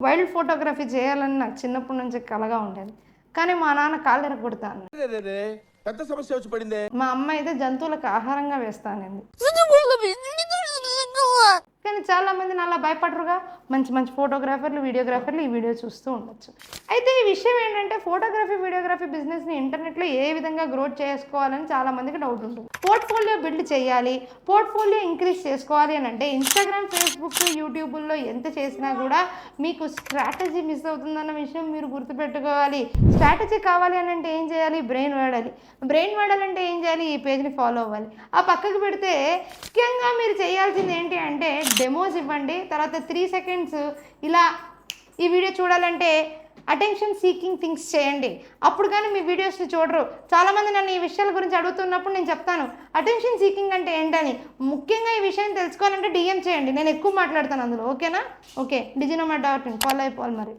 Wild photography చేయాలని నాకు చిన్నప్పటి నుంచి కలగా ఉండేది. కానీ మా నాన్న కాళ్ళు ఇరగ్గొడతాను. పెద్ద సమస్య వచ్చి పడిందే. మా అమ్మ అయితే జంతువులకు ఆహారంగా వేస్తానండి. కానీ చాలామంది అలా భయపడరుగా. మంచి మంచి ఫోటోగ్రాఫర్లు, వీడియోగ్రాఫర్లు ఈ వీడియో చూస్తూ ఉండొచ్చు. అయితే ఈ విషయం ఏంటంటే ఫోటోగ్రఫీ, వీడియోగ్రఫీ బిజినెస్ని ఇంటర్నెట్లో ఏ విధంగా గ్రోత్ చేసుకోవాలని చాలామందికి డౌట్ ఉంటుంది. పోర్ట్ఫోలియో బిల్డ్ చేయాలి, పోర్ట్ఫోలియో ఇంక్రీజ్ చేసుకోవాలి అని అంటే ఇన్స్టాగ్రామ్, ఫేస్బుక్, యూట్యూబుల్లో ఎంత చేసినా కూడా మీకు స్ట్రాటజీ మిస్ అవుతుందన్న విషయం మీరు గుర్తుపెట్టుకోవాలి. స్ట్రాటజీ కావాలి అని అంటే ఏం చేయాలి? బ్రెయిన్ వాడాలి. బ్రెయిన్ వాడాలంటే ఏం చేయాలి? ఈ పేజ్ని ఫాలో అవ్వాలి. ఆ పక్కకు పెడితే ముఖ్యంగా మీరు చేయాల్సింది ఏంటి అంటే డెమోస్ ఇవ్వండి. తర్వాత 3 సెకండ్స్ ఇలా ఈ వీడియో చూడాలంటే అటెన్షన్ సీకింగ్ థింగ్స్ చేయండి. అప్పుడు కానీ మీ వీడియోస్ని చూడరు. చాలామంది నన్ను ఈ విషయాల గురించి అడుగుతున్నప్పుడు నేను చెప్తాను అటెన్షన్ సీకింగ్ అంటే ఏంటని. ముఖ్యంగా ఈ విషయం తెలుసుకోవాలంటే DM చేయండి, నేను ఎక్కువ మాట్లాడతాను అందులో. ఓకేనా? ఓకే, డిజినోమా.in ఫాలో అయిపోవాలి మరి.